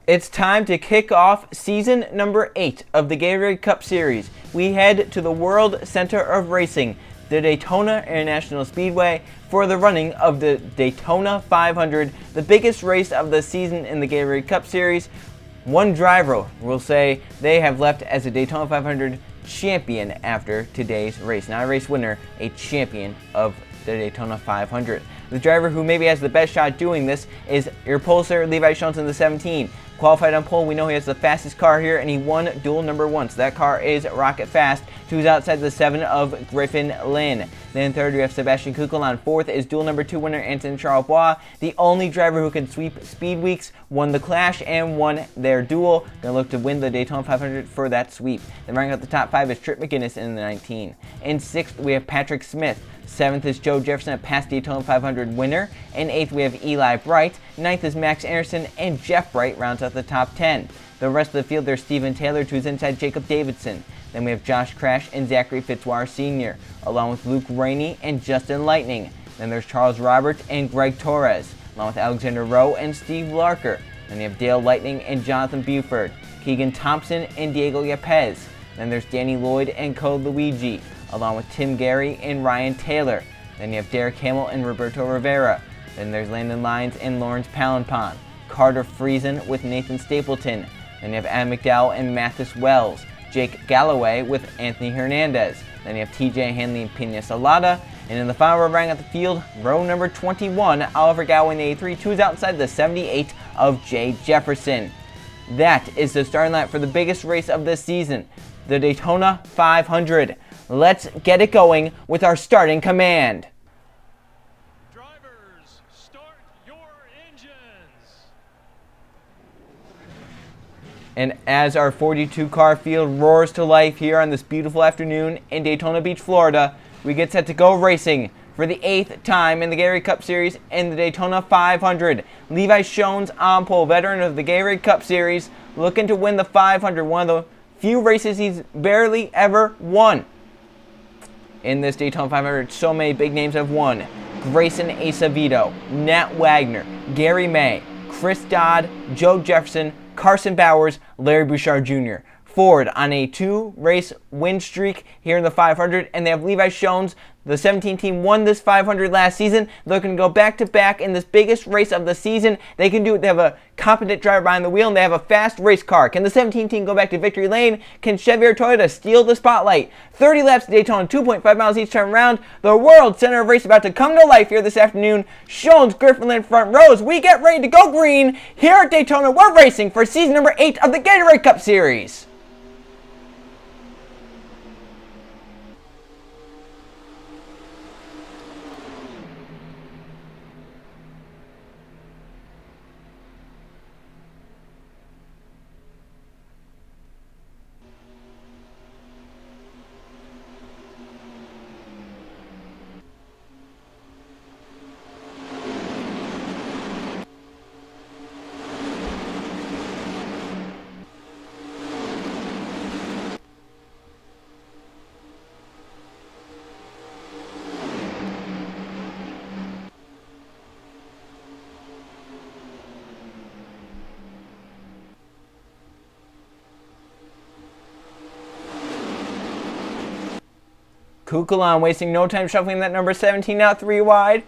It's time to kick off season number 8 of the Gatorade Cup Series. We head to the World Center of Racing, the Daytona International Speedway, for the running of the Daytona 500, the biggest race of the season in the Gatorade Cup Series. One driver will say they have left as a Daytona 500 champion after today's race. Not a race winner, a champion of the Daytona 500. The driver who maybe has the best shot doing this is your pollster, Levi Schultz in the 17. Qualified on pole, we know he has the fastest car here, and he won duel number 1. So that car is rocket fast. 2's outside the 7 of Griffin Lynn. Then third, we have Sebastian Kukel. On fourth is duel number 2 winner Anton Charlebois. The only driver who can sweep speed weeks, won the Clash and won their duel. Gonna look to win the Daytona 500 for that sweep. Then rounding out the top 5 is Trip McGinnis in the 19. In 6th, we have Patrick Smith. 7th is Joe Jefferson, a past Daytona 500 winner. In 8th, we have Eli Bright. 9th is Max Anderson, and Jeff Bright rounds out the top 10. The rest of the field, there's Steven Taylor, to his inside Jacob Davidson. Then we have Josh Crash and Zachary Fitzwater Sr., along with Luke Rainey and Justin Lightning. Then there's Charles Roberts and Greg Torres, along with Alexander Rowe and Steve Larker. Then you have Dale Lightning and Jonathan Buford, Keegan Thompson and Diego Yepez. Then there's Danny Lloyd and Code Luigi, along with Tim Gary and Ryan Taylor. Then you have Derek Hamill and Roberto Rivera. Then there's Landon Lyons and Lawrence Palanpon, Carter Friesen with Nathan Stapleton. Then you have Adam McDowell and Mathis Wells, Jake Galloway with Anthony Hernandez. Then you have TJ Hanley and Pina Salada. And in the final row, rounding out the field, row number 21, Oliver Galloway in the 83, 2's outside the 78 of Jay Jefferson. That is the starting line for the biggest race of this season, the Daytona 500. Let's get it going with our starting command. Drivers, start your engines. And as our 42 car field roars to life here on this beautiful afternoon in Daytona Beach, Florida, we get set to go racing for the 8th time in the Gatorade Cup Series in the Daytona 500. Levi Schultz on pole, veteran of the Gatorade Cup Series, looking to win the 500, one of the few races he's barely ever won. In this Daytona 500, so many big names have won. Grayson Acevedo, Nat Wagner, Gary May, Chris Dodd, Joe Jefferson, Carson Bowers, Larry Bouchard Jr. Ford on a 2-race win streak here in the 500, and they have Levi Schultz. The 17 team won this 500 last season. They're going to go back-to-back in this biggest race of the season. They can do it. They have a competent driver behind the wheel, and they have a fast race car. Can the 17 team go back to victory lane? Can Chevy or Toyota steal the spotlight? 30 laps at Daytona, 2.5 miles each turn around. The World Center of Race about to come to life here this afternoon. Schultz, Griffin Lynn front rows. We get ready to go green. Here at Daytona, we're racing for season number 8 of the Gatorade Cup Series. Kukulon wasting no time shuffling that number 17 out 3 wide.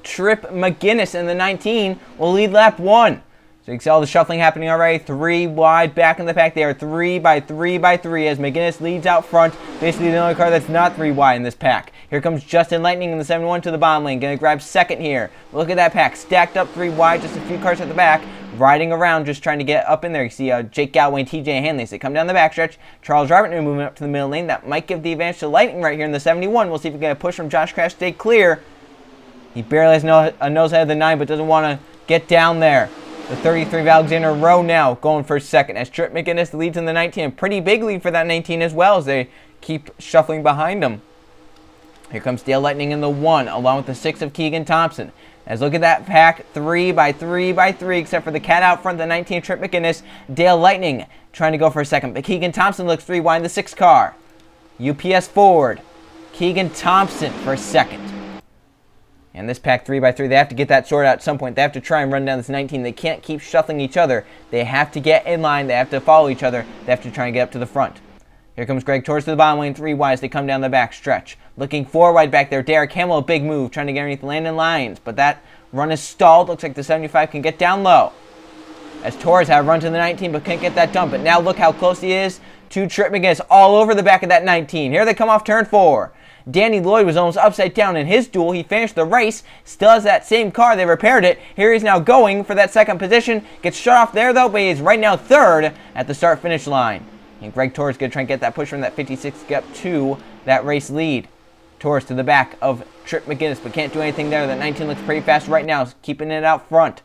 Trip McGinnis in the 19 will lead lap 1. So you can see all the shuffling happening already. 3 wide back in the pack. They are 3 by 3 by 3 as McGinnis leads out front. Basically the only car that's not 3 wide in this pack. Here comes Justin Lightning in the 71 to the bottom lane. Going to grab second here. Look at that pack. Stacked up 3 wide. Just a few cars at the back. Riding around just trying to get up in there. You see Jake Galloway and TJ Hanley. So they come down the backstretch. Charles Roberts moving up to the middle lane. That might give the advantage to Lightning right here in the 71. We'll see if we can get a push from Josh Crash. Stay clear. He barely has a nose ahead of the 9, but doesn't want to get down there. The 33 of Alexander Rowe now going for second as Trip McGinnis leads in the 19. Pretty big lead for that 19 as well as they keep shuffling behind him. Here comes Dale Lightning in the 1 along with the 6 of Keegan Thompson. As look at that pack, 3 by 3 by 3 except for the cat out front, the 19 Trip McGinnis. Dale Lightning trying to go for a second, but Keegan Thompson looks 3 wide in the 6 car. UPS Ford, Keegan Thompson for second. And this pack 3x3, they have to get that sorted out at some point. They have to try and run down this 19. They can't keep shuffling each other. They have to get in line. They have to follow each other. They have to try and get up to the front. Here comes Greg Torres to the bottom lane, 3 wide as they come down the back stretch. Looking 4 wide back there. Derek Hamill, a big move, trying to get underneath Landon Lyons. But that run is stalled. Looks like the 75 can get down low. As Torres had run to the 19 but can't get that dump. But now look how close he is to Trip McGinnis all over the back of that 19. Here they come off turn 4. Danny Lloyd was almost upside down in his duel. He finished the race. Still has that same car. They repaired it. Here he's now going for that second position. Gets shut off there though, but he's right now 3rd at the start-finish line. And Greg Torres is going to try and get that push from that 56 to get up to that race lead. Torres to the back of Trip McGinnis, but can't do anything there. That 19 looks pretty fast right now, keeping it out front.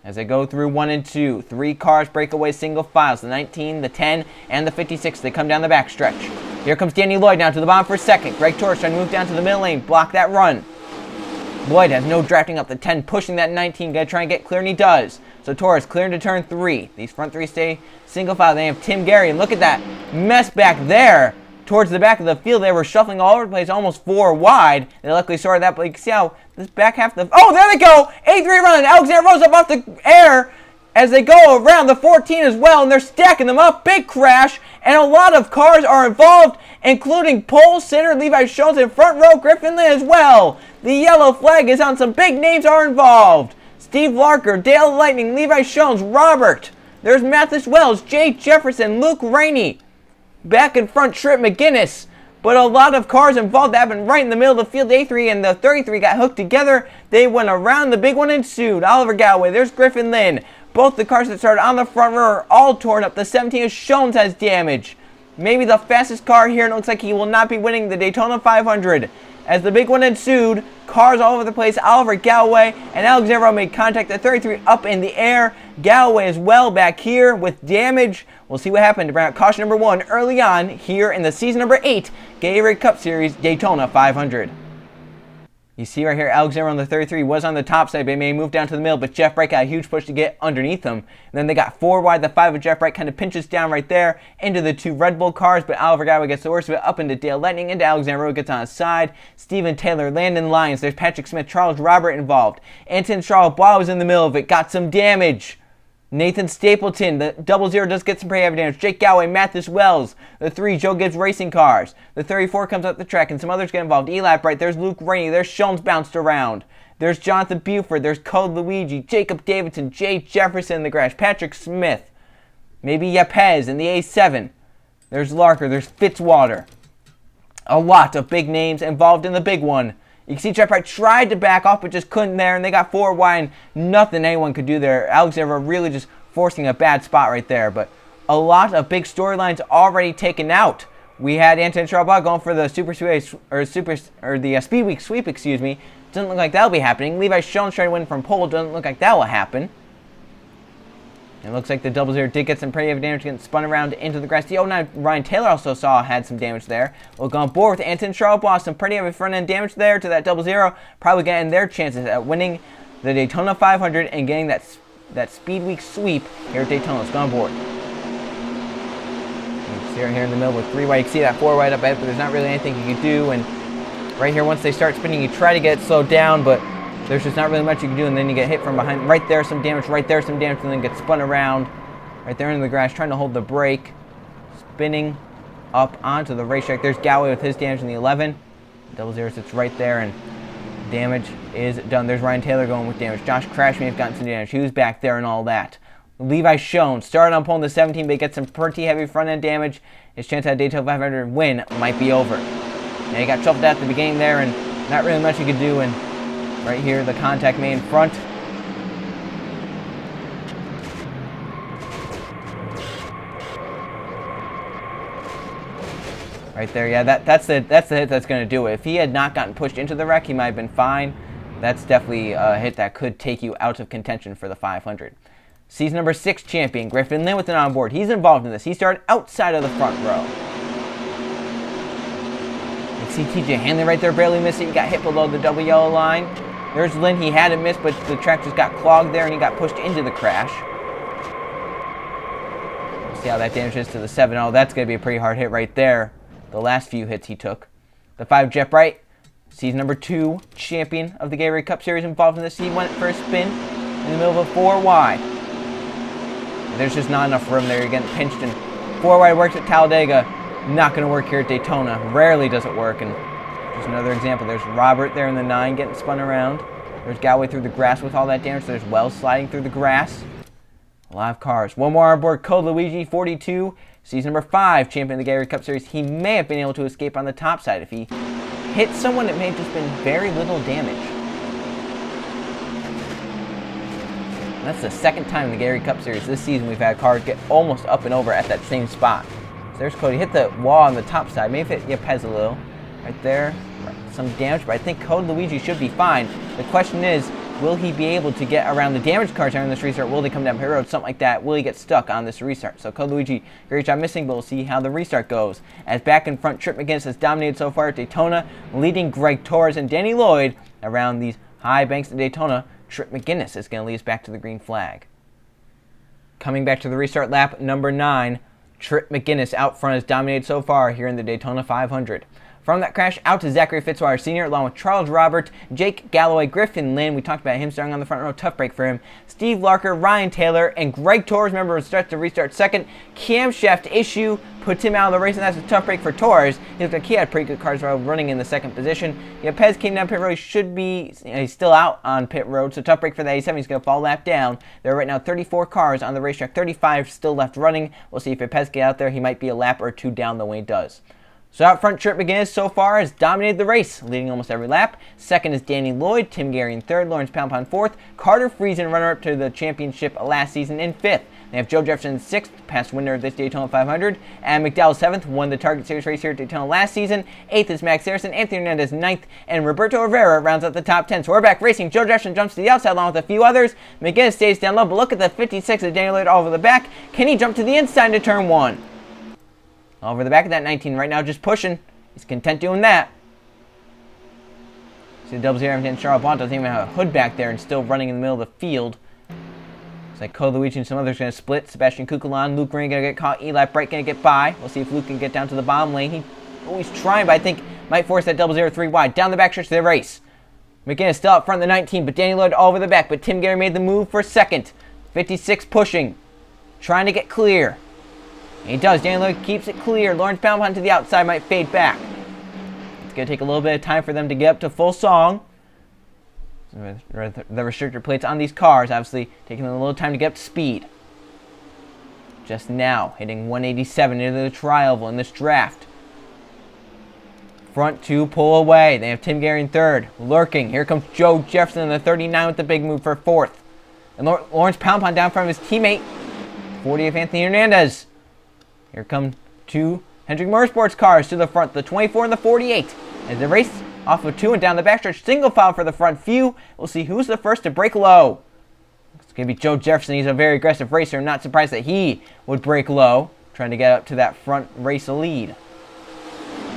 As they go through 1 and 2, 3 cars break away single files. The 19, the 10, and the 56. They come down the back stretch. Here comes Danny Lloyd now to the bottom for second. Greg Torres trying to move down to the middle lane, block that run. Lloyd has no drafting up the 10, pushing that 19. Going to try and get clear, and he does. So Torres clearing to turn 3. These front 3 stay single file. They have Tim Gary, and look at that mess back there towards the back of the field. They were shuffling all over the place, almost 4 wide. They luckily sorted that, but you can see how this back half of the... Oh, there they go! 83 run. Alexander Rose up off the air as they go around the 14 as well, and they're stacking them up. Big crash, and a lot of cars are involved, including pole sitter Levi Jones in front row, Griffin Lynn as well. The yellow flag is on. Some big names are involved. Steve Larker, Dale Lightning, Levi Jones, Robert. There's Mathis Wells, Jay Jefferson, Luke Rainey. Back in front, Trip McGinnis. But a lot of cars involved that happened right in the middle of the field. A3 and the 33 got hooked together. They went around. The big one ensued. Oliver Galloway, there's Griffin Lynn. Both the cars that started on the front row are all torn up. The 17 is Jones has damage. Maybe the fastest car here, and it looks like he will not be winning the Daytona 500. As the big one ensued, cars all over the place. Oliver Galloway and Alexander made contact. The 33 up in the air. Galloway as well back here with damage. We'll see what happened to bring out caution number 1 early on here in the season number 8 Gatorade Cup Series Daytona 500. You see right here, Alexander on the 33 was on the top side, but he may move down to the middle, but Jeff Bright got a huge push to get underneath him. And then they got 4 wide. The 5 of Jeff Bright kind of pinches down right there into the 2 Red Bull cars, but Oliver Galloway gets the worst of it up into Dale Lightning, into Alexander Rowe, gets on his side. Steven Taylor, Landon Lyons, there's Patrick Smith, Charles Robert involved. Anton Charles Bois was in the middle of it, got some damage. Nathan Stapleton, the 00 does get some pretty heavy damage. Jake Galloway, Mathis Wells, the 3 Joe Gibbs Racing Cars. The 34 comes up the track, and some others get involved. Eli Bright, there's Luke Rainey, there's Jones bounced around. There's Jonathan Buford, there's Code Luigi, Jacob Davidson, Jay Jefferson in the grass, Patrick Smith, maybe Yepes in the A7. There's Larker, there's Fitzwater. A lot of big names involved in the big one. You can see Jeff Bright tried to back off, but just couldn't there, and they got 4 wide, and nothing anyone could do there. Alexander really just forcing a bad spot right there, but a lot of big storylines already taken out. We had Anton Charles going for the Speed Week sweep, excuse me. Doesn't look like that'll be happening. Levi Jones trying to win from pole. Doesn't look like that will happen. It looks like the 00 did get some pretty heavy damage, getting spun around into the grass. The 09 Ryan Taylor also had some damage there. We'll go on board with Anton Charles, some pretty heavy front end damage there to that 00. Probably getting their chances at winning the Daytona 500 and getting that Speed Week sweep here at Daytona. Let's go on board. You can see right here in the middle with 3 wide. You can see that 4 wide up ahead, but there's not really anything you can do. And right here, once they start spinning, you try to get it slowed down, but there's just not really much you can do, and then you get hit from behind. Right there, some damage. Right there, some damage, and then get spun around. Right there into the grass, trying to hold the brake. Spinning up onto the racetrack. There's Galloway with his damage in the 11. 00 sits right there, and damage is done. There's Ryan Taylor going with damage. Josh Crash may have gotten some damage. He was back there and all that. Levi Jones started on pole in the 17, but he gets some pretty heavy front-end damage. His chance at a Daytona 500 win might be over. Now he got shuffled at the beginning there, and not really much he could do, and right here, the contact made in front. Right there, yeah, that's the hit that's going to do it. If he had not gotten pushed into the wreck, he might have been fine. That's definitely a hit that could take you out of contention for the 500. Season number 6 champion, Griffin Lynn with an onboard. He's involved in this. He started outside of the front row. You can see TJ Hanley right there, barely missed it. He got hit below the double yellow line. There's Lynn. He had it missed, but the track just got clogged there, and he got pushed into the crash. See how that damage is to the 7-0. That's going to be a pretty hard hit right there. The last few hits he took. The 5 Jeff Bright Season number 2 champion of the Gatorade Cup Series involved in this. He went for a spin in the middle of a 4 wide. There's just not enough room there. You're getting pinched, and 4 wide works at Talladega. Not going to work here at Daytona. Rarely does it work. And just another example. There's Robert there in the 9 getting spun around. There's Galway through the grass with all that damage. There's Wells sliding through the grass. A lot of cars. One more on board. Code Luigi, 42. Season number 5 champion of the Gatorade Cup Series. He may have been able to escape on the top side. If he hit someone, it may have just been very little damage. And that's the second time in the Gatorade Cup Series this season we've had cars get almost up and over at that same spot. So there's Cody. Hit the wall on the top side. Maybe hit Yepez a little. Right there. Some damage, but I think Code Luigi should be fine. The question is, will he be able to get around the damaged cars during this restart? Will they come down pit road? Something like that. Will he get stuck on this restart? So Code Luigi, great job missing, but we'll see how the restart goes. As back in front, Trip McGinnis has dominated so far at Daytona, leading Greg Torres and Danny Lloyd around these high banks of Daytona. Trip McGinnis is going to lead us back to the green flag. Coming back to the restart lap number 9, Trip McGinnis out front has dominated so far here in the Daytona 500. From that crash out to Zachary Fitzwater Sr., along with Charles Robert, Jake Galloway, Griffin Lynn. We talked about him starting on the front row. Tough break for him. Steve Larker, Ryan Taylor, and Greg Torres. Remember, was start to restart second. Camshaft issue puts him out of the race, and that's a tough break for Torres. He looked like he had pretty good cars running in the second position. Yepez came down pit road. He should be, he's still out on pit road, so tough break for the 87. He's going to fall lap down. There are right now 34 cars on the racetrack, 35 still left running. We'll see if Yepez get out there. He might be a lap or 2 down the way he does. So out front, Trip McGinnis so far has dominated the race, leading almost every lap. Second is Danny Lloyd, Tim Gary in third, Lawrence Poundpond fourth, Carter Friesen, runner-up to the championship last season, in fifth. They have Joe Jefferson in sixth, past winner of this Daytona 500, and McDowell seventh, won the Target Series race here at Daytona last season. Eighth is Max Harrison, Anthony Hernandez ninth, and Roberto Rivera rounds out the top 10. So we're back racing. Joe Jefferson jumps to the outside along with a few others. McGinnis stays down low, but look at the 56 of Danny Lloyd all over the back. Can he jump to the inside into turn 1? Over the back of that 19 right now, just pushing. He's content doing that. See the 00 and Charles Bont doesn't even have a hood back there and still running in the middle of the field. It's like Cole Luigi and some others going to split. Sebastian Kukulon, Luke Green going to get caught. Eli Bright going to get by. We'll see if Luke can get down to the bottom lane. He's trying, but I think might force that 003 wide. Down the back stretch of the race. McGinnis still up front the 19, but Danny Lloyd all over the back. But Tim Gary made the move for second. 56 pushing. Trying to get clear. And he does. Danny Lloyd keeps it clear. Lawrence Poundpond to the outside might fade back. It's going to take a little bit of time for them to get up to full song. The restrictor plates on these cars, obviously, taking a little time to get up to speed. Just now, hitting 187 into the tri-oval in this draft. Front 2 pull away. They have Tim Gary in third. Lurking. Here comes Joe Jefferson in the 39 with the big move for fourth. And Lawrence Poundpond down front of his teammate. 40 of Anthony Hernandez. Here come 2 Hendrick Motorsports cars to the front, the 24 and the 48. As they race off of 2 and down the backstretch, single file for the front few. We'll see who's the first to break low. It's going to be Joe Jefferson. He's a very aggressive racer. I'm not surprised that he would break low, trying to get up to that front race lead.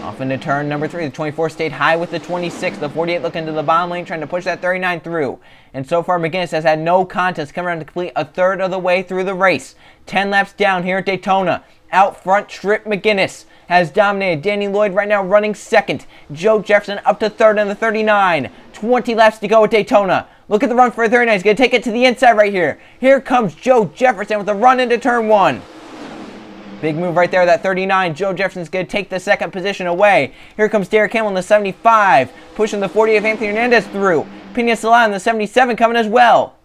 Off into turn number 3. The 24 stayed high with the 26. The 48 looking to the bottom lane, trying to push that 39 through. And so far, McGinnis has had no contest, coming around to complete a third of the way through the race. 10 laps down here at Daytona. Out front, Trip McGinnis has dominated. Danny Lloyd right now running second. Joe Jefferson up to third in the 39. 20 laps to go at Daytona. Look at the run for a 39. He's going to take it to the inside right here. Here comes Joe Jefferson with a run into turn 1. Big move right there, that 39. Joe Jefferson's going to take the second position away. Here comes Derek Campbell in the 75, pushing the 40 of Anthony Hernandez through. Pena Salah in the 77 coming as well.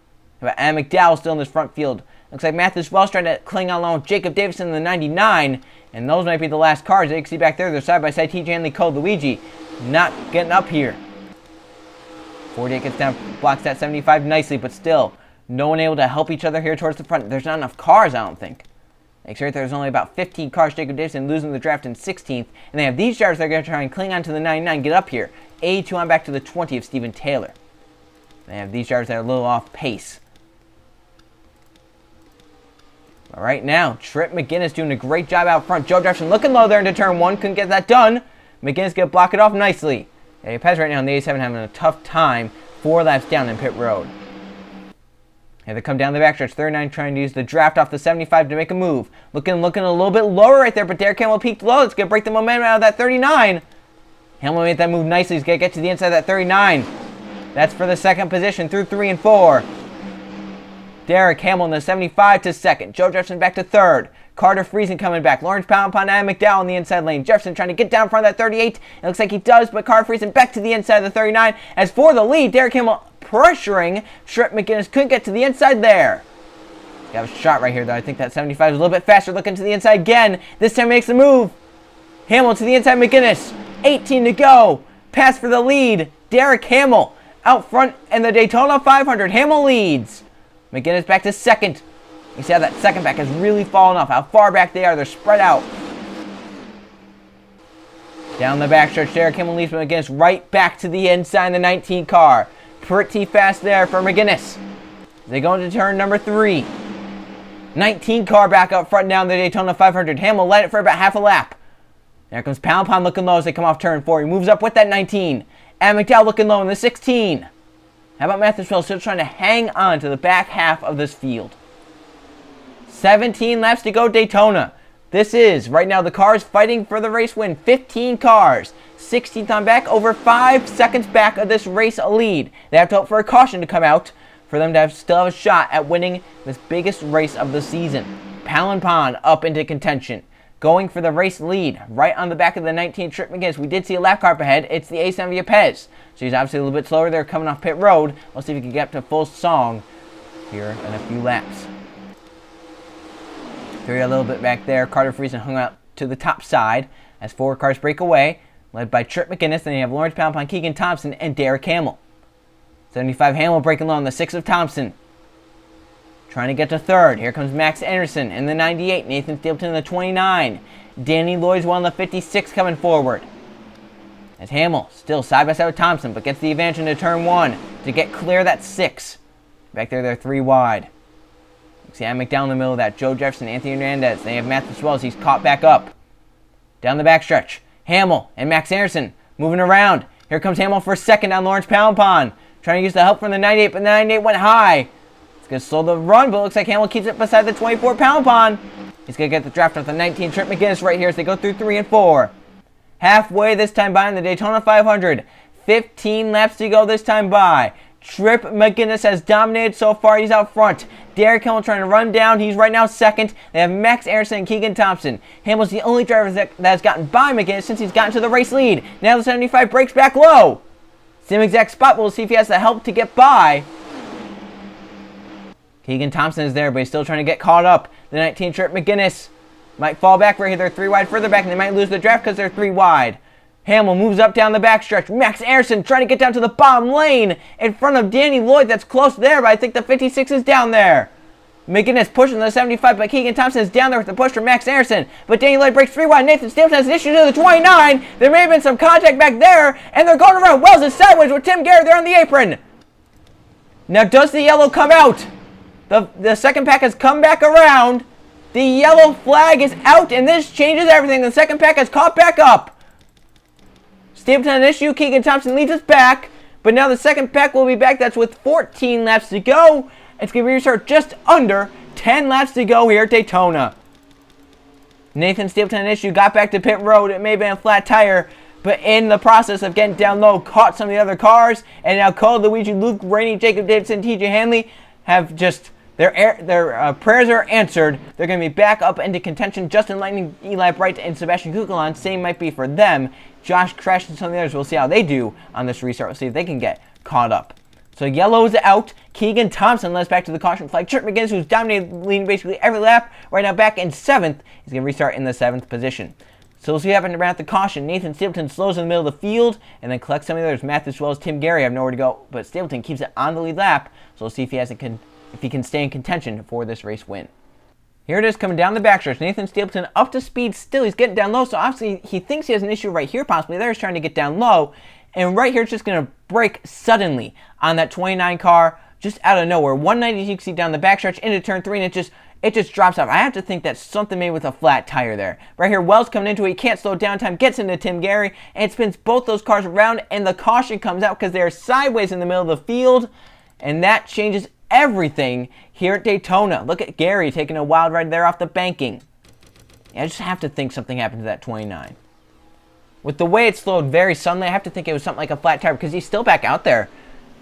And McDowell still in this front field. Looks like Mathis Wells trying to cling on along with Jacob Davison in the 99. And those might be the last cars. You can see back there, they're side by side. TJ Hanley, Code Luigi not getting up here. 48 gets down, blocks that 75 nicely, but still, no one able to help each other here towards the front. There's not enough cars, I don't think. Like right there's only about 15 cars. Jacob Davison losing the draft in 16th. And they have these drivers that are going to try and cling on to the 99, get up here. 82 on back to the 20 of Steven Taylor. They have these drivers that are a little off pace. But right now, Trip McGinnis doing a great job out front. Joe Jefferson looking low there into turn 1. Couldn't get that done. McGinnis going to block it off nicely. Pez right now in the 87 having a tough time. 4 laps down in pit road. Here they come down the backstretch. 39 trying to use the draft off the 75 to make a move. Looking a little bit lower right there, but Derek Campbell peaked low. It's going to break the momentum out of that 39. Hamill made that move nicely. He's going to get to the inside of that 39. That's for the second position through 3 and 4. Derek Hamill in the 75 to second. Joe Jefferson back to third. Carter Friesen coming back. Lawrence Poundpond and McDowell in the inside lane. Jefferson trying to get down in front of that 38. It looks like he does, but Carter Friesen back to the inside of the 39. As for the lead, Derek Hamill pressuring. Trip McGinnis couldn't get to the inside there. Got a shot right here, though. I think that 75 is a little bit faster. Looking to the inside again. This time makes the move. Hamill to the inside, McGinnis. 18 to go. Pass for the lead. Derek Hamill out front in the Daytona 500. Hamill leads. McGinnis back to second. You see how that second back has really fallen off. How far back they are. They're spread out. Down the backstretch, Derek Hamill leads McGinnis right back to the inside of the 19 car. Pretty fast there for McGinnis. They go into turn number 3. 19 car back up front down the Daytona 500. Hamill led it for about half a lap. There comes Poundpond looking low as they come off turn 4. He moves up with that 19. And McDowell looking low in the 16. How about Matthews still trying to hang on to the back half of this field? 17 laps to go, Daytona. This is, right now, the cars fighting for the race win. 15 cars. 16th on back, over 5 seconds back of this race lead. They have to hope for a caution to come out for them to still have a shot at winning this biggest race of the season. Poundpond up into contention. Going for the race lead, right on the back of the 19 Trip McGinnis. We did see a lap car up ahead. It's the A7 Pez. So he's obviously a little bit slower there coming off pit road. We'll see if he can get up to full song here in a few laps. 3 a little bit back there. Carter Friesen hung out to the top side as 4 cars break away, led by Trip McGinnis. Then you have Lawrence Poundpond, Keegan Thompson, and Derek Hamill. 75 Hamill breaking low on the 6 of Thompson. Trying to get to third. Here comes Max Anderson in the 98. Nathan Stapleton in the 29. Danny Lloydswell in the 56 coming forward. As Hamill still side by side with Thompson, but gets the advantage into turn 1 to get clear that 6. Back there, they're 3 wide. You see Adam McDowell in the middle of that. Joe Jefferson, Anthony Hernandez. They have Matthews Wells. He's caught back up. Down the backstretch. Hamill and Max Anderson moving around. Here comes Hamill for second on Lawrence Poundpond. Trying to use the help from the 98, but the 98 went high. Going to slow the run, but it looks like Hamill keeps it beside the 24 Poundpond. He's going to get the draft off the 19 Trip McGinnis right here as they go through 3 and 4. Halfway this time by in the Daytona 500. 15 laps to go this time by. Trip McGinnis has dominated so far. He's out front. Derek Hamill trying to run down. He's right now second. They have Max Anderson and Keegan Thompson. Hamill's the only driver that has gotten by McGinnis since he's gotten to the race lead. Now the 75 breaks back low. Same exact spot. We'll see if he has the help to get by. Keegan Thompson is there, but he's still trying to get caught up. The 19 Trip McGinnis might fall back right here. They're 3 wide further back, and they might lose the draft because they're 3 wide. Hamill moves up down the backstretch. Max Anderson trying to get down to the bottom lane in front of Danny Lloyd. That's close there, but I think the 56 is down there. McGinnis pushing the 75, but Keegan Thompson is down there with the push from Max Anderson. But Danny Lloyd breaks 3 wide. Nathan Stapleton has an issue to the 29. There may have been some contact back there, and they're going around. Wells is sideways with Tim Garrett there on the apron. Now, does the yellow come out? The second pack has come back around. The yellow flag is out, and this changes everything. The second pack has caught back up. Stapleton an issue. Keegan Thompson leads us back. But now the second pack will be back. That's with 14 laps to go. It's going to restart just under 10 laps to go here at Daytona. Nathan Stapleton an issue. Got back to pit road. It may have been a flat tire. But in the process of getting down low, caught some of the other cars. And now Cole, Luigi, Luke, Rainey, Jacob Davidson, TJ Hanley have just... Their prayers are answered. They're going to be back up into contention. Justin Lightning, Eli Bright, and Sebastian Kukulon. Same might be for them. Josh Crash and some of the others. We'll see how they do on this restart. We'll see if they can get caught up. So yellow's out. Keegan Thompson led us back to the caution flag. Trip McGinnis, who's dominated leading basically every lap, right now back in 7th. He's going to restart in the 7th position. So we'll see what happens around the caution. Nathan Stapleton slows in the middle of the field and then collects some of the others. Matthews Wells, Tim Gary have nowhere to go, but Stapleton keeps it on the lead lap. So we'll see if he can stay in contention for this race win. Here it is coming down the backstretch. Nathan Stapleton up to speed still. He's getting down low, so obviously he thinks he has an issue right here possibly. There he's trying to get down low, and right here it's just going to break suddenly on that 29 car just out of nowhere. 190 you can see down the backstretch into turn 3, and it just drops off. I have to think that's something made with a flat tire there. Right here, Wells coming into it. He can't slow down time. Gets into Tim Gary, and it spins both those cars around, and the caution comes out because they're sideways in the middle of the field, and that changes everything here at Daytona. Look at Gary taking a wild ride there off the banking. I just have to think something happened to that 29. With the way it slowed very suddenly, I have to think it was something like a flat tire because he's still back out there.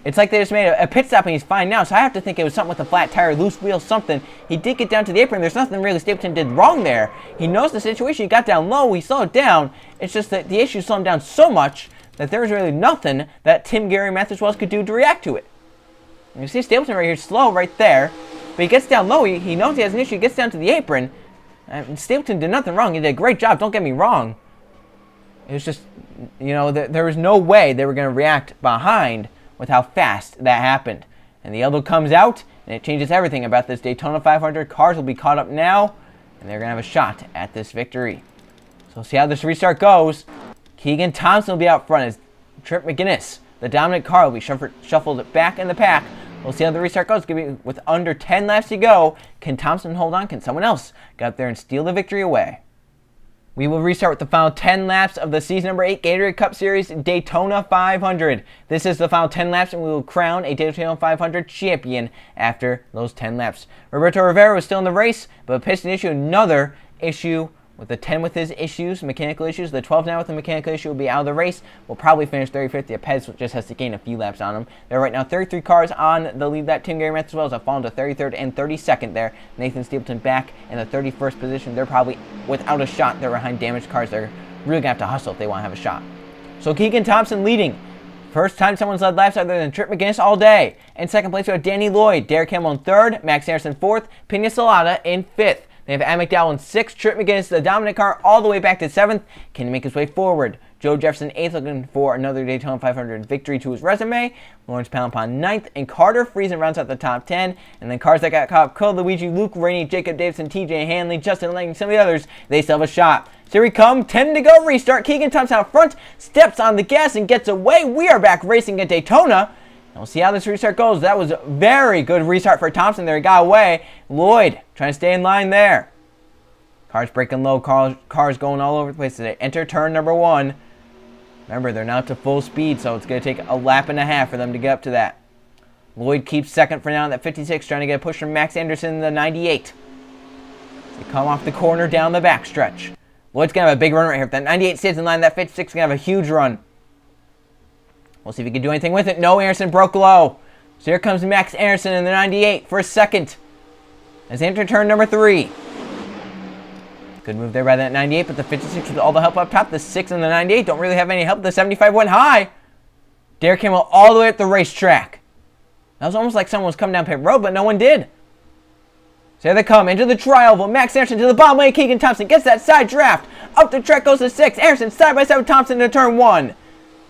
It's like they just made a pit stop and he's fine now, so I have to think it was something with a flat tire, loose wheel, something. He did get down to the apron. There's nothing really Stapleton did wrong there. He knows the situation. He got down low. He slowed down. It's just that the issue slowed him down so much that there was really nothing that Tim Gary Matthews Wells could do to react to it. And you see Stapleton right here, slow right there. But he gets down low. He knows he has an issue. He gets down to the apron. And Stapleton did nothing wrong. He did a great job. Don't get me wrong. It was just, you know, there was no way they were going to react behind with how fast that happened. And the yellow comes out, and it changes everything about this Daytona 500. Cars will be caught up now, and they're going to have a shot at this victory. So we'll see how this restart goes. Keegan Thompson will be out front as Trip McGinnis, the dominant car, will be shuffled back in the pack. We'll see how the restart goes. It's going to be with under 10 laps to go. Can Thompson hold on? Can someone else get up there and steal the victory away? We will restart with the final 10 laps of the season number 8 Gatorade Cup Series Daytona 500. This is the final 10 laps, and we will crown a Daytona 500 champion after those 10 laps. Roberto Rivera was still in the race, but a piston issue, another issue with the 10 with his issues, mechanical issues. The 12 now with the mechanical issue will be out of the race. We'll probably finish 35th. The Pez just has to gain a few laps on him. There are right now 33 cars on the lead lap. Tim Gary Matthews Wells have fallen to 33rd and 32nd there. Nathan Stapleton back in the 31st position. They're probably without a shot. They're behind damaged cars. They're really going to have to hustle if they want to have a shot. So Keegan Thompson leading. First time someone's led laps other than Trip McGinnis all day. In second place, we have Danny Lloyd. Derek Hamill in third. Max Anderson fourth. Pena Salata in fifth. They have Adam McDowell in 6th, Trip McGinnis, the dominant car, all the way back to 7th. Can he make his way forward? Joe Jefferson 8th, looking for another Daytona 500 victory to his resume. Lawrence Palapon 9th, and Carter Friesen rounds out the top 10. And then cars that got caught up, Cole Luigi, Luke Rainey, Jacob Davidson, TJ Hanley, Justin Lang, some of the others, they still have a shot. So here we come, 10 to go, restart. Keegan Thompson out front, steps on the gas and gets away. We are back racing at Daytona. We'll see how this restart goes. That was a very good restart for Thompson there. He got away. Lloyd trying to stay in line there. Cars breaking low, cars going all over the place. They enter turn number 1. Remember, they're now to full speed, so it's going to take a lap and a half for them to get up to that. Lloyd keeps second for now in that 56, trying to get a push from Max Anderson in the 98. They come off the corner down the backstretch. Lloyd's going to have a big run right here. If that 98 stays in line, that 56 is going to have a huge run. We'll see if he can do anything with it. No, Anderson broke low. So here comes Max Anderson in the 98 for a second. As they enter turn number 3. Good move there by that 98, but the 56 with all the help up top. The 6 and the 98 don't really have any help. The 75 went high. Derek came all the way up the racetrack. That was almost like someone was coming down pit road, but no one did. So here they come into the tri-oval. Max Anderson to the bottom lane. Keegan Thompson gets that side draft. Up the track goes the 6. Anderson side by side with Thompson into turn 1.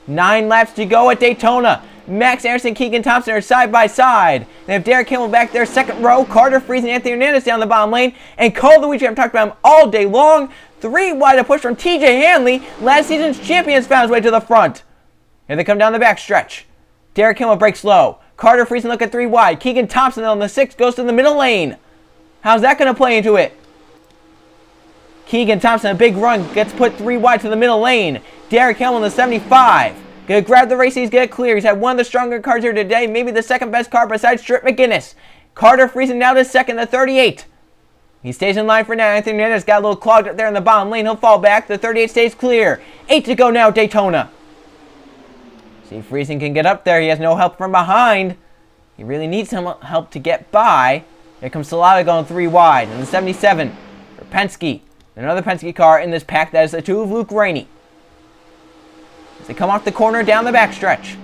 9 laps to go at Daytona. Max Anderson and Keegan Thompson are side by side. They have Derek Hamill back there, second row. Carter Friesen and Anthony Hernandez down the bottom lane. And Cole Luigi, I've talked about him all day long. 3 wide, a push from TJ Hanley. Last season's champion has found his way to the front. Here they come down the back stretch. Derek Hamill breaks low. Carter Friesen look at 3 wide. Keegan Thompson on the 6 goes to the middle lane. How's that going to play into it? Keegan Thompson, a big run, gets put 3 wide to the middle lane. Derek Hamill in the 75. Gonna grab the race, he's gonna clear. He's had one of the stronger cars here today, maybe the second best car besides Trip McGinnis. Carter Friesen now to second, the 38. He stays in line for now. Anthony Hernandez got a little clogged up there in the bottom lane. He'll fall back. The 38 stays clear. 8 to go now, Daytona. See if Friesen can get up there. He has no help from behind. He really needs some help to get by. Here comes Salata going 3 wide. And the 77 for Penske. Another Penske car in this pack. That is the 2 of Luke Rainey. They come off the corner down the backstretch.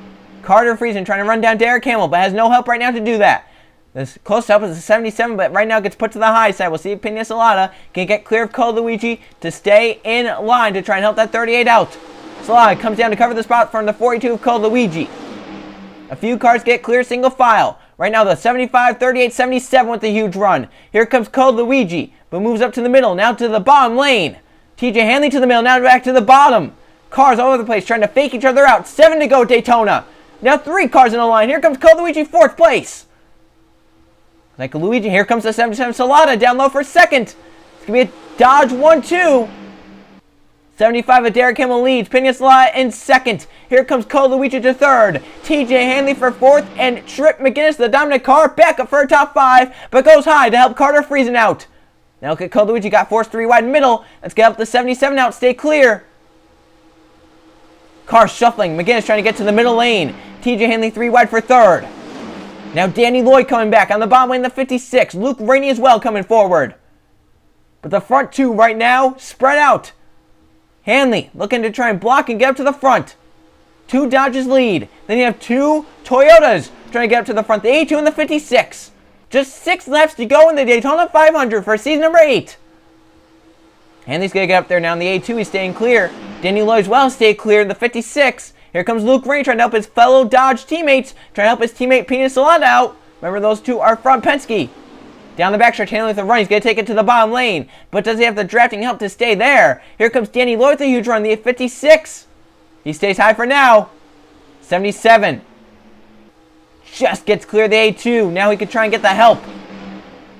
Carter Friesen trying to run down Derek Hamill, but has no help right now to do that. This close up is a 77, but right now gets put to the high side. We'll see if Pena Salata can get clear of Cole Luigi to stay in line to try and help that 38 out. Salata comes down to cover the spot from the 42 of Cole Luigi. A few cars get clear single file. Right now the 75, 38, 77 with a huge run. Here comes Cole Luigi, but moves up to the middle, now to the bottom lane. TJ Hanley to the middle, now back to the bottom. Cars all over the place trying to fake each other out. 7 to go, Daytona. Now 3 cars in a line. Here comes Cole Luigi, 4th place. Like Luigi, here comes the 77 Salata down low for second. It's going to be a Dodge 1-2. 75 of Derek Hamill leads. Pena Salata in second. Here comes Cole Luigi to third. TJ Hanley for 4th. And Trip McGinnis, the dominant car, back up for a top 5. But goes high to help Carter Friesen out. Now look at Cole Luigi, got forced 3 wide middle. Let's get up the 77 out, stay clear. Car shuffling. McGinnis trying to get to the middle lane. TJ Hanley 3 wide for third. Now Danny Lloyd coming back on the bottom lane, the 56. Luke Rainey as well coming forward. But the front two right now spread out. Hanley looking to try and block and get up to the front. Two Dodges lead. Then you have two Toyotas trying to get up to the front. The A2 and the 56. Just 6 laps to go in the Daytona 500 for season number 8. Hanley's going to get up there now in the A2. He's staying clear. Danny Lloyd as well stay clear in the 56. Here comes Luke Rainey trying to help his fellow Dodge teammates. Trying to help his teammate Pina Solanda out. Remember, those two are from Penske. Down the backstretch, Hanley with a run. He's going to take it to the bottom lane. But does he have the drafting help to stay there? Here comes Danny Lloyd with a huge run. The 56. He stays high for now. 77. Just gets clear the A2. Now he can try and get the help.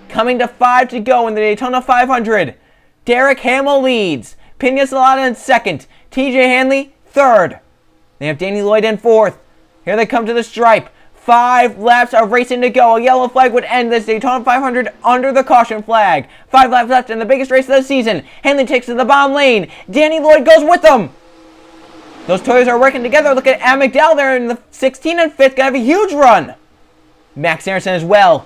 Coming to 5 to go in the Daytona 500. Derek Hamill leads. Pina Solanda in second. TJ Hanley third. They have Danny Lloyd in fourth. Here they come to the stripe. 5 laps of racing to go. A yellow flag would end this Daytona 500 under the caution flag. 5 laps left in the biggest race of the season. Hanley takes to the bottom lane. Danny Lloyd goes with them. Those Toyos are working together. Look at Adam McDowell there in the 16 and 5th. Gonna have a huge run. Max Anderson as well.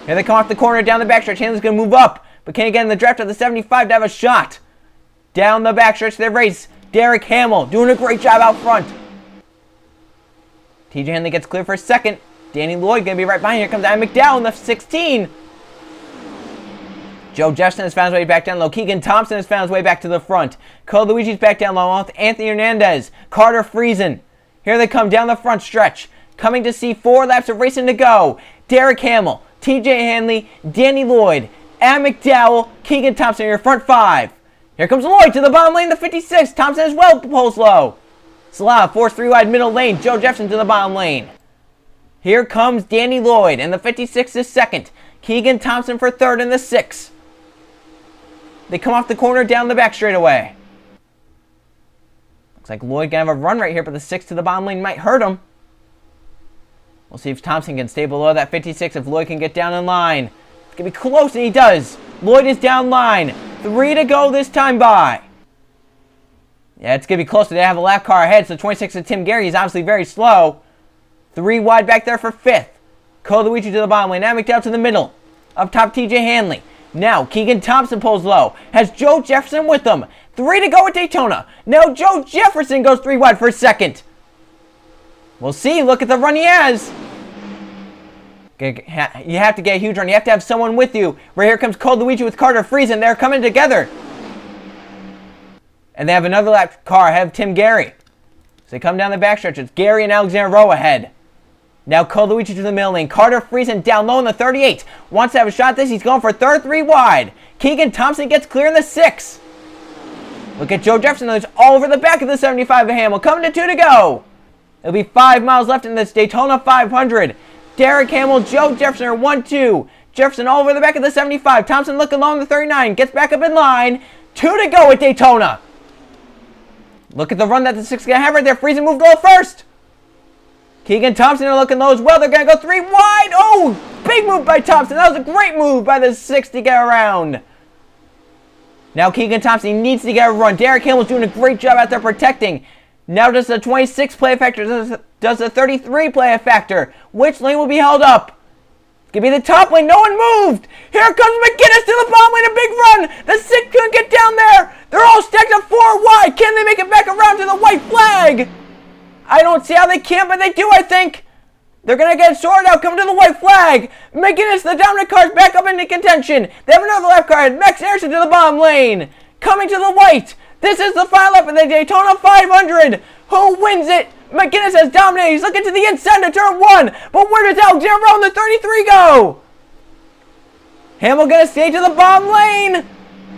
Here they come off the corner down the backstretch. Hanley's gonna move up. But can he get in the draft of the 75 to have a shot? Down the backstretch of their race. Derek Hamill doing a great job out front. TJ Hanley gets clear for second. Danny Lloyd going to be right behind. Here comes Adam McDowell in the 16. Joe Jefferson has found his way back down low. Keegan Thompson has found his way back to the front. Cole Luigi's back down low with Anthony Hernandez. Carter Friesen. Here they come down the front stretch. Coming to see 4 laps of racing to go. Derek Hamill, TJ Hanley, Danny Lloyd, Adam McDowell, Keegan Thompson, your front 5. Here comes Lloyd to the bottom lane, the 56. Thompson as well pulls low. Slava forced 3 wide middle lane. Joe Jefferson to the bottom lane. Here comes Danny Lloyd, and the 56 is second. Keegan Thompson for third in the 6. They come off the corner down the back straightaway. Looks like Lloyd gonna have a run right here, but the 6 to the bottom lane might hurt him. We'll see if Thompson can stay below that 56, if Lloyd can get down in line. It's gonna be close, and he does. Lloyd is down line. 3 to go this time by. Yeah, it's going to be close. They have a lap car ahead, so 26 of Tim Gary is obviously very slow. 3 wide back there for 5th. Cole Luigi to the bottom lane. Now McDowell to the middle. Up top, TJ Hanley. Now Keegan Thompson pulls low. Has Joe Jefferson with them. 3 to go at Daytona. Now Joe Jefferson goes 3 wide for second. We'll see. Look at the run he has. You have to get a huge run. You have to have someone with you. Right here comes Cole Luigi with Carter Friesen. They're coming together. And they have another lap car ahead of Tim Gary. So they come down the backstretch. It's Gary and Alexander Rowe ahead. Now Cole Luigi to the middle lane. Carter Friesen down low in the 38. Wants to have a shot at this. He's going for third, 3 wide. Keegan Thompson gets clear in the 6. Look at Joe Jefferson. There's all over the back of the 75 of Hamill. Coming to 2 to go. It'll be 5 miles left in this Daytona 500. Derek Hamill, Joe Jefferson are 1-2. Jefferson all over the back of the 75. Thompson looking low in the 39. Gets back up in line. 2 to go at Daytona. Look at the run that the 6 is going to have right there. Friesen moved low first. Keegan Thompson are looking low as well. They're going to go 3 wide. Oh, big move by Thompson. That was a great move by the 6 to get around. Now Keegan Thompson needs to get a run. Derek Hamill's doing a great job out there protecting. Now does the 26 play a factor? Does the 33 play a factor? Which lane will be held up? It's going to be the top lane. No one moved. Here comes McGinnis to the bottom lane. A big run. The 6 couldn't get down there. They're all stacked up 4 wide. Can they make it back around to the white flag? I don't see how they can, but they do, I think. They're going to get sorted out. Coming to the white flag. McGinnis, the dominant car's back up into contention. They have another lap car. Max Anderson to the bottom lane. Coming to the white. This is the final lap of the Daytona 500. Who wins it? McGinnis has dominated. He's looking to the inside of turn 1. But where does Alexander Rowe in the 33 go? Hamill going to stay to the bottom lane.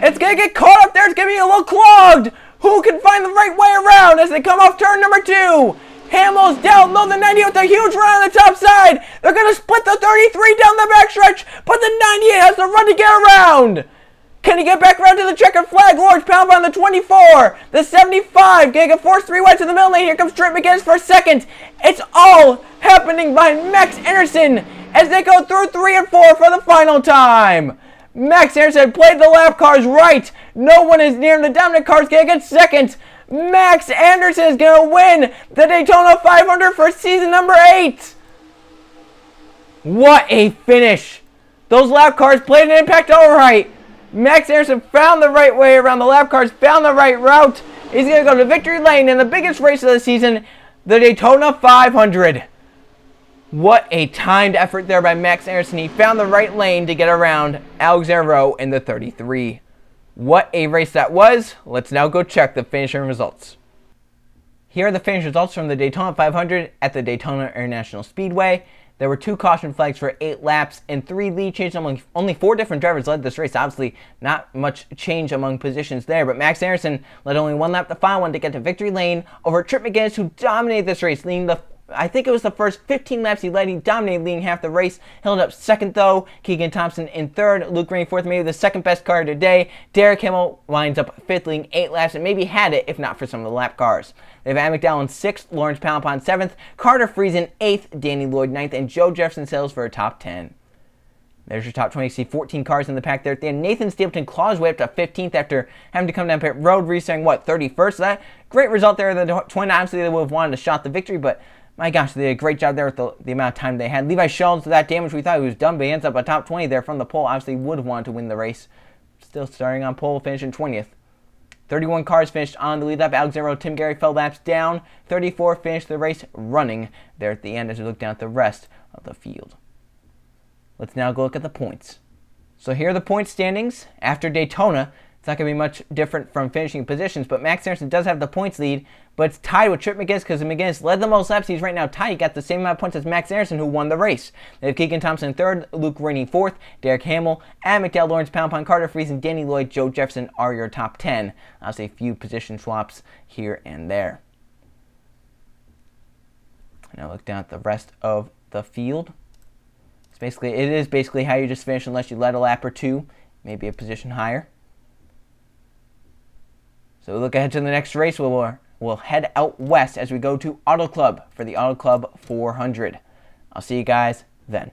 It's going to get caught up there. It's going to be a little clogged. Who can find the right way around as they come off turn number 2? Hamill's down low the 90 with a huge run on the top side. They're going to split the 33 down the backstretch. But the 98 has to run to get around. Can he get back around to the checkered flag? Lawrence Pound on the 24. The 75. Going to force 3 wide to the middle lane. Here comes Trent McGinnis for second. It's all happening behind Max Anderson as they go through 3 and 4 for the final time. Max Anderson played the lap cars right. No one is near him. The dominant car's going to get second. Max Anderson is going to win the Daytona 500 for season number 8. What a finish. Those lap cars played an impact all right. Max Anderson found the right way around the lap cars, found the right route. He's going to go to victory lane in the biggest race of the season, the Daytona 500. What a timed effort there by Max Anderson. He found the right lane to get around Alexander Rowe in the 33. What a race that was. Let's now go check the finishing results. Here are the finish results from the Daytona 500 at the Daytona International Speedway. There were 2 caution flags for 8 laps and 3 lead changes among only 4 different drivers led this race. Obviously, not much change among positions there, but Max Anderson led only 1 lap the final one to get to victory lane over Trip McGinnis, who dominated this race, leading I think it was the first 15 laps he led. He dominated, leading half the race. Held up second, though. Keegan Thompson in third. Luke Rainey fourth, maybe the second best car today. Derek Hamill winds up fifth, leading 8 laps, and maybe had it if not for some of the lap cars. They have Adam McDowell in 6th, Lawrence Palapon 7th, Carter Friesen 8th, Danny Lloyd 9th, and Joe Jefferson sails for a top 10. There's your top 20. You see 14 cars in the pack there at the end. Nathan Stapleton claws way up to 15th after having to come down pit road, restarting, 31st? So that great result there. The twin, obviously, they would have wanted to shot the victory, but my gosh, they did a great job there with the amount of time they had. Levi Sheldon, to that damage, we thought he was done, but he ends up a top 20 there from the pole. Obviously, would have wanted to win the race. Still starting on pole, finishing 20th. 31 cars finished on the lead lap. Alexander Tim Gary fell laps down. 34 finished the race running there at the end as we look down at the rest of the field. Let's now go look at the points. So here are the point standings after Daytona. It's not going to be much different from finishing positions, but Max Anderson does have the points lead, but it's tied with Trip McGinnis because McGinnis led the most laps. He's right now tied. He got the same amount of points as Max Anderson, who won the race. They have Keegan Thompson in 3rd, Luke Rainey 4th, Derek Hamill, Adam McDowell, Lawrence Palapon, Carter Friesen, Danny Lloyd, Joe Jefferson are your top 10. Obviously, a few position swaps here and there. Now look down at the rest of the field. It is basically how you just finish unless you led a lap or 2, maybe a position higher. So we look ahead to the next race. We'll head out west as we go to Auto Club for the Auto Club 400. I'll see you guys then.